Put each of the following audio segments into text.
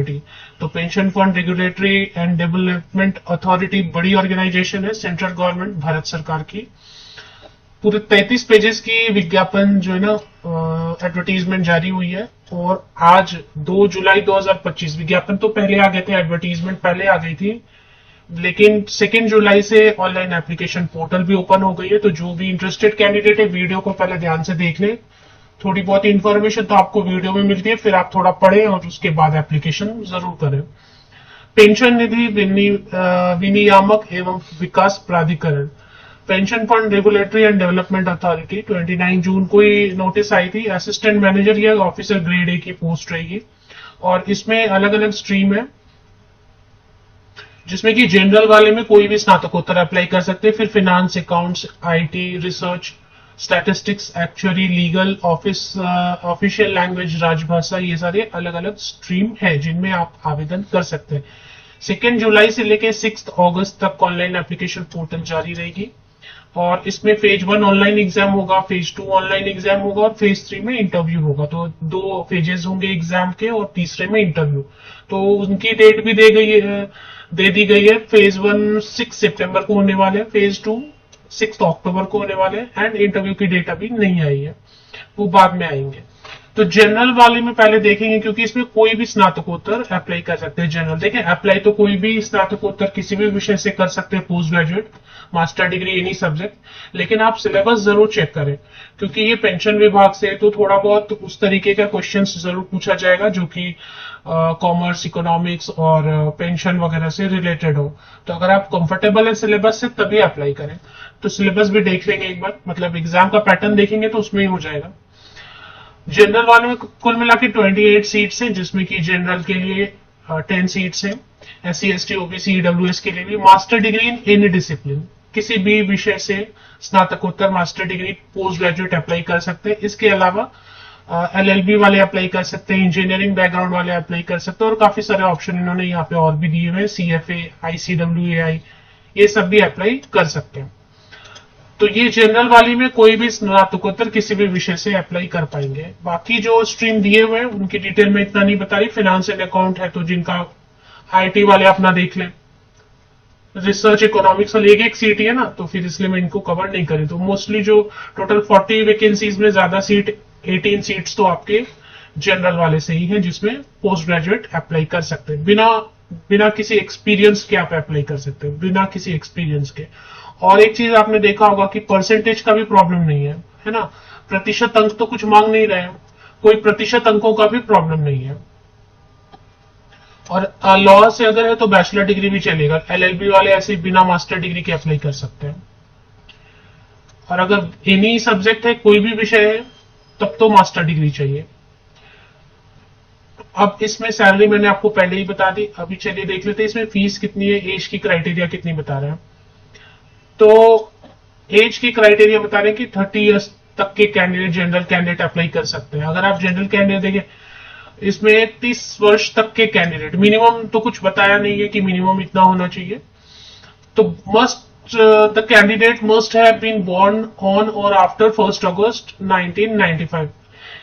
Authority. तो pension fund regulatory and development authority बड़ी organisation है, सेंट्रल गवर्नमेंट भारत सरकार की। पूरे 33 पेजेस की विज्ञापन जो है ना एडवर्टीजमेंट जारी हुई है। और आज 2 जुलाई 2025, विज्ञापन तो पहले आ गए थे, एडवर्टीजमेंट पहले आ गई थी, लेकिन 2 जुलाई से ऑनलाइन एप्लीकेशन पोर्टल भी ओपन हो गई है। तो जो भी इंटरेस्टेड कैंडिडेट है वीडियो को पहले ध्यान से देख ले। थोड़ी बहुत इंफॉर्मेशन तो आपको वीडियो में मिलती है, फिर आप थोड़ा पढ़ें और उसके बाद एप्लीकेशन जरूर करें। पेंशन निधि विनियामक एवं विकास प्राधिकरण, pension fund regulatory and development authority, 29 जून को ही नोटिस आई थी। असिस्टेंट मैनेजर या ऑफिसर ग्रेड ए की पोस्ट रहेगी और इसमें अलग अलग स्ट्रीम है, जिसमें कि जनरल वाले में कोई भी स्नातकोत्तर अप्लाई कर सकते हैं। फिर finance, accounts, IT, research, statistics, actuary, legal, official language, राजभाषा, ये सारे अलग अलग स्ट्रीम है जिनमें आप आवेदन कर सकते हैं। 2 जुलाई से लेकर 6 अगस्त तक ऑनलाइन एप्लीकेशन पोर्टल जारी रहेगी और इसमें फेज 1 ऑनलाइन एग्जाम होगा, फेज 2 ऑनलाइन एग्जाम होगा और फेज 3 में इंटरव्यू होगा। तो 2 फेजेस होंगे एग्जाम के और तीसरे में इंटरव्यू। तो उनकी डेट भी दे दी गई है। फेज 1 6 सितंबर को होने वाले हैं, फेज 2 6 अक्टूबर को होने वाले हैं एंड इंटरव्यू की डेट अभी नहीं आई है, वो बाद में आएंगे। तो जनरल वाले में पहले देखेंगे क्योंकि इसमें कोई भी स्नातकोत्तर अप्लाई कर सकते हैं। जनरल देखें, अप्लाई तो कोई भी स्नातकोत्तर किसी भी विषय से कर सकते हैं, post graduate, master degree, any subject, लेकिन आप सिलेबस जरूर चेक करें क्योंकि ये पेंशन विभाग से, तो थोड़ा बहुत उस तरीके का क्वेश्चंस जरूर पूछा जाएगा जो कि कॉमर्स, इकोनॉमिक्स और पेंशन वगैरह से रिलेटेड हो। तो अगर आप कंफर्टेबल है सिलेबस से तभी अप्लाई करें। तो सिलेबस भी देख लेंगे एक बार, मतलब एग्जाम का पैटर्न देखेंगे तो उसमें ही हो जाएगा। जनरल वाले में कुल मिला के 28 सीट्स हैं, जिसमें कि जनरल के लिए 10 सीट्स हैं, SC, ST, OBC, EWS के लिए भी। Master degree in any discipline, किसी भी विषय से स्नातकोत्तर, master degree, post graduate apply कर सकते हैं। इसके अलावा LLB वाले अप्लाई कर सकते हैं, इंजीनियरिंग बैकग्राउंड वाले अप्लाई कर सकते हैं और काफी सारे ऑप्शन इन्होंने यहाँ पे और भी दिए हुए हैं, CFA, ICWAI, ये सब भी अप्लाई कर सकते हैं। तो ये जनरल वाली में कोई भी स्नातकोत्तर किसी भी विषय से अप्लाई कर पाएंगे। बाकी जो स्ट्रीम दिए हुए हैं उनकी डिटेल में इतना नहीं बता रही। फाइनेंस एंड अकाउंट है तो जिनका IT वाले अपना देख लें। रिसर्च, इकोनॉमिक्स वाली एक सीट ही है ना, तो फिर इसलिए मैं इनको कवर नहीं करी। तो मोस्टली जो टोटल 40 वैकेंसीज में ज्यादा सीट, 18 सीट्स तो आपके जनरल वाले से ही हैं, जिसमें पोस्ट ग्रेजुएट अप्लाई कर सकते हैं। बिना किसी एक्सपीरियंस के आप अप्लाई कर सकते हैं, बिना किसी एक्सपीरियंस के। और एक चीज आपने देखा होगा कि परसेंटेज का भी प्रॉब्लम नहीं है ना, प्रतिशत अंक तो कुछ मांग नहीं रहे हैं, कोई प्रतिशत अंकों का भी प्रॉब्लम नहीं है। और लॉ से अगर है तो बैचलर डिग्री भी चलेगा। LLB वाले ऐसे बिना मास्टर डिग्री के अप्लाई कर सकते हैं। और अगर एनी सब्जेक्ट है, कोई भी विषय है, तब तो मास्टर डिग्री चाहिए। अब इसमें सैलरी मैंने आपको पहले ही बता दी, अभी चलिए देख लेते हैं इसमें फीस कितनी है, एज की क्राइटेरिया कितनी बता रहे हैं। तो एज की क्राइटेरिया बता रहे हैं कि 30 इयर्स तक के कैंडिडेट, जनरल कैंडिडेट अप्लाई कर सकते हैं। अगर आप जनरल कैंडिडेट देखें, इसमें 30 वर्ष तक के कैंडिडेट, मिनिमम तो कुछ बताया नहीं है कि मिनिमम इतना होना चाहिए। तो the candidate must have been born on or after 1 अगस्त 1995,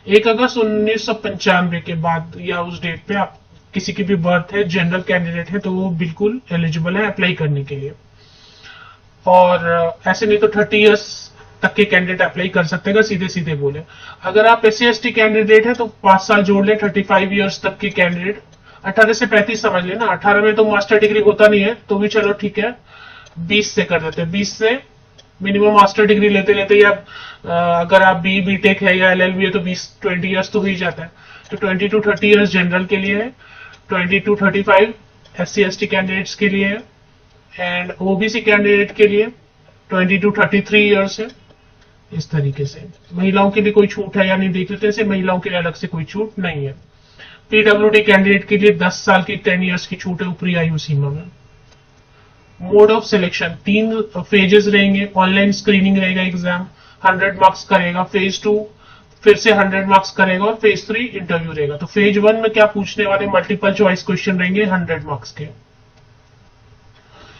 1 अगस्त 1995 के बाद या उस डेट पे आप किसी की भी बर्थ है, जनरल कैंडिडेट है, तो वो बिल्कुल एलिजिबल है अप्लाई करने के लिए। और ऐसे नहीं तो 30 इयर्स तक के कैंडिडेट अप्लाई कर सकते हैं, सीधे सीधे बोले। अगर आप SC ST कैंडिडेट है तो 5 साल जोड़ ले, 35 इयर्स तक के कैंडिडेट, 18 से 35 समझ लेना। 18 में तो मास्टर डिग्री होता नहीं है, तो भी चलो ठीक है, 20 से कर देते हैं। 20 से मिनिमम मास्टर डिग्री लेते लेते, या अगर आप BTech है या LLB है तो 20 इयर्स तो हो ही जाता है। तो 20 to 30 इयर्स जनरल के लिए है, 20 to 35 SC ST कैंडिडेट्स के लिए है, एंड OBC कैंडिडेट के लिए 20 to 33 इयर्स है। इस तरीके से महिलाओं के लिए कोई छूट है या नहीं देख लेते, महिलाओं के लिए अलग से कोई छूट नहीं है। PWD कैंडिडेट के लिए 10 साल की 10 इयर्स की छूट है ऊपरी आयु सीमा में। मोड ऑफ सिलेक्शन 3 फेजेस रहेंगे। ऑनलाइन स्क्रीनिंग रहेगा, एग्जाम 100 मार्क्स करेगा, फेज 2 फिर से 100 मार्क्स करेगा और फेज 3 इंटरव्यू रहेगा। तो फेज 1 में क्या पूछने वाले, मल्टीपल चॉइस क्वेश्चन रहेंगे 100 मार्क्स के।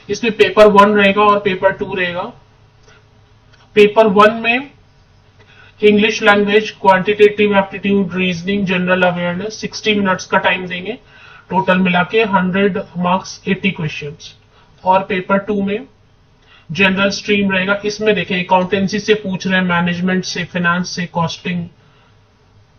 इसमें पेपर 1 रहेगा और पेपर 2 रहेगा। पेपर 1 में English language, quantitative aptitude, reasoning, general awareness 60 minutes का टाइम देंगे। टोटल मिला के 100 मार्क्स 80 क्वेश्चंस। और पेपर 2 में जनरल स्ट्रीम रहेगा। इसमें देखें अकाउंटेंसी से पूछ रहे हैं, मैनेजमेंट से, फाइनेंस से, कॉस्टिंग,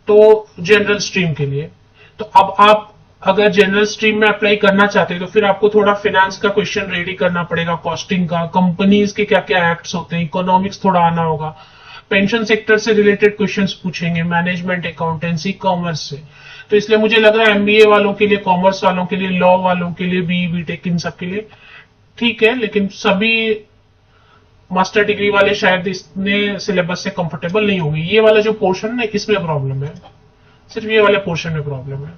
तो जनरल स्ट्रीम के लिए। तो अब आप अगर जनरल स्ट्रीम में अप्लाई करना चाहते हैं तो फिर आपको थोड़ा फाइनेंस का क्वेश्चन रेडी करना पड़ेगा, कॉस्टिंग का, कंपनीज के क्या क्या एक्ट्स होते हैं, इकोनॉमिक्स थोड़ा आना होगा, पेंशन सेक्टर से रिलेटेड क्वेश्चंस पूछेंगे, मैनेजमेंट, अकाउंटेंसी, कॉमर्स से। तो इसलिए मुझे लग रहा है एमबीए वालों के लिए, कॉमर्स वालों के लिए, लॉ वालों के लिए, बी बीटेक, इन सब के लिए ठीक है, लेकिन सभी मास्टर डिग्री वाले शायद इतने सिलेबस से कंफर्टेबल नहीं होंगे। ये वाला जो पोर्शन है इसमें प्रॉब्लम है, सिर्फ ये वाले पोर्शन में प्रॉब्लम है।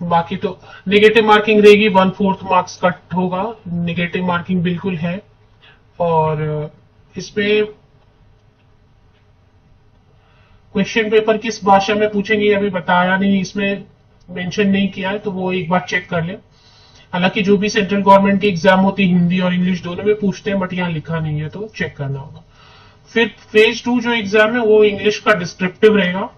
बाकी तो नेगेटिव मार्किंग रहेगी, 1/4 मार्क्स कट होगा, नेगेटिव मार्किंग बिल्कुल है। और इसमें क्वेश्चन पेपर किस भाषा में पूछेंगे अभी बताया नहीं, इसमें मेंशन नहीं किया है, तो वो एक बार चेक कर ले। हालांकि जो भी सेंट्रल गवर्नमेंट की एग्जाम होती है हिंदी और इंग्लिश दोनों में पूछते हैं, बट यहाँ लिखा नहीं है तो चेक करना होगा। फिर फेज 2 जो एग्जाम है वो इंग्लिश का डिस्क्रिप्टिव रहेगा,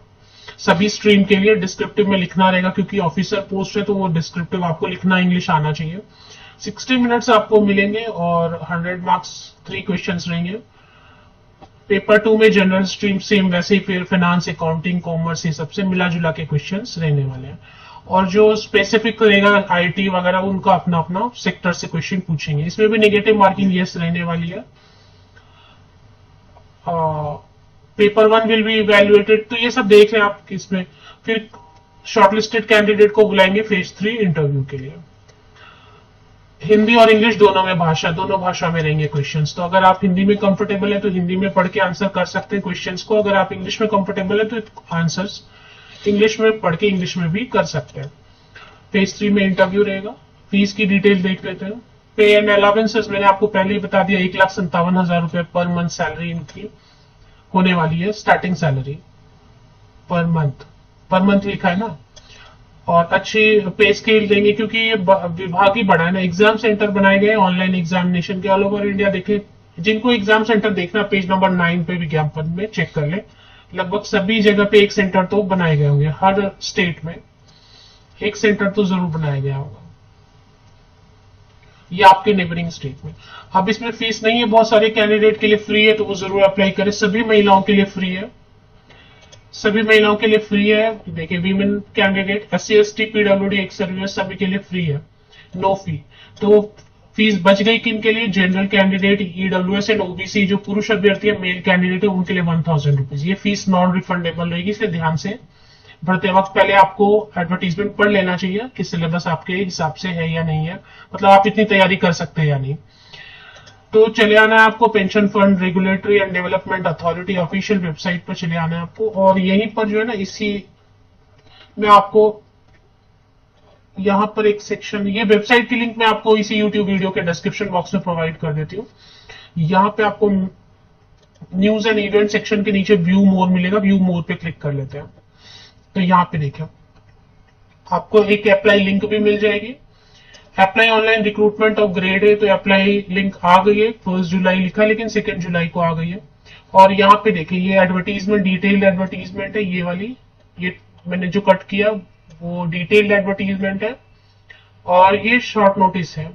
सभी स्ट्रीम के लिए डिस्क्रिप्टिव में लिखना रहेगा, क्योंकि ऑफिसर पोस्ट है तो वो डिस्क्रिप्टिव आपको लिखना इंग्लिश आना चाहिए। 60 मिनट्स आपको मिलेंगे और 100 मार्क्स 3 क्वेश्चंस रहेंगे। पेपर 2 में जनरल स्ट्रीम सेम वैसे ही, फिर फाइनेंस, अकाउंटिंग, कॉमर्स, ये सबसे मिला जुला के क्वेश्चंस रहने वाले हैं। और जो स्पेसिफिक रहेगा आईटी वगैरह, उनका अपना अपना सेक्टर से क्वेश्चन पूछेंगे। इसमें भी नेगेटिव मार्किंग यस रहने वाली है। पेपर 1 विल बी इवेल्युएटेड, तो ये सब देख लें आप इसमें। फिर शॉर्टलिस्टेड कैंडिडेट को बुलाएंगे फेज 3 इंटरव्यू के लिए। हिंदी और इंग्लिश दोनों भाषा में रहेंगे क्वेश्चंस। तो अगर आप हिंदी में कंफर्टेबल है तो हिंदी में पढ़ के आंसर कर सकते हैं क्वेश्चंस को, अगर आप इंग्लिश में कंफर्टेबल है तो आंसर्स इंग्लिश में पढ़ के इंग्लिश में भी कर सकते हैं। फेज 3 में इंटरव्यू रहेगा। फीस की डिटेल देख लेते हैं। पे एंड अलावेंसेस मैंने आपको पहले ही बता दिया, 1,57,000 रुपए पर मंथ सैलरी इनकी होने वाली है, स्टार्टिंग सैलरी पर मंथ लिखा है ना। और अच्छी पे स्केल देंगे, क्योंकि ये विभाग ही बड़ा है ना। एग्जाम सेंटर बनाए गए ऑनलाइन एग्जामिनेशन के ऑल ओवर इंडिया। देखें जिनको एग्जाम सेंटर देखना, पेज नंबर 9 पे विज्ञापन में चेक कर ले, लगभग सभी जगह पे एक सेंटर तो बनाए गए होंगे, हर स्टेट में एक सेंटर तो जरूर बनाया गया होगा, या आपके नेबरिंग स्टेट में। अब इसमें फीस नहीं है, बहुत सारे कैंडिडेट के लिए फ्री है, तो वो जरूर अप्लाई करें। सभी महिलाओं के लिए फ्री है, सभी महिलाओं के लिए फ्री है। देखिए women candidate, SC ST PWD ex service सभी के लिए फ्री है, नो फी। तो फीस बच गई किन के लिए? General candidate, EWS and OBC जो पुरुष अभ्यर्थी है, मेल कैंडिडेट है, उनके लिए 1000 रुपीज। ये फीस नॉन रिफंडेबल रहेगी, इसलिए ध्यान से भरते वक्त पहले आपको एडवर्टीजमेंट पढ़ लेना चाहिए कि सिलेबस आपके हिसाब से है या नहीं है, मतलब आप इतनी तैयारी कर सकते हैं या नहीं। तो चले आना है आपको pension fund regulatory and development authority official website पर चले आना है आपको। और यहीं पर जो है ना, इसी में आपको यहां पर एक सेक्शन, ये वेबसाइट की लिंक मैं आपको इसी यूट्यूब वीडियो के डिस्क्रिप्शन बॉक्स में प्रोवाइड कर देती हूँ। यहां पे आपको न्यूज एंड इवेंट सेक्शन के नीचे व्यू मोर मिलेगा, व्यू मोर पे क्लिक कर लेते हैं। तो यहां पे देखें आपको एक अप्लाई लिंक भी मिल जाएगी। Apply online recruitment of grade है, तो अप्लाई लिंक आ गई है। 1 जुलाई लिखा है लेकिन 2 जुलाई को आ गई है। और यहाँ पे देखिए ये एडवर्टीजमेंट, डिटेल्ड एडवर्टीजमेंट है, ये वाली, ये मैंने जो कट किया वो डिटेल्ड एडवर्टीजमेंट है। और ये शॉर्ट नोटिस है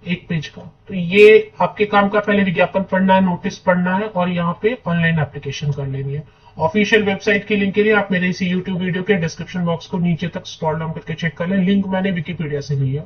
1 पेज का। तो ये आपके काम का, पहले विज्ञापन पढ़ना है, नोटिस पढ़ना है और यहाँ पे ऑनलाइन एप्लीकेशन कर लेनी है। ऑफिशियल वेबसाइट की लिंक के लिए आप मेरे इसी यूट्यूब वीडियो के डिस्क्रिप्शन बॉक्स को नीचे तक स्क्रॉल डाउन करके चेक कर लें। लिंक मैंने विकिपीडिया से ली है।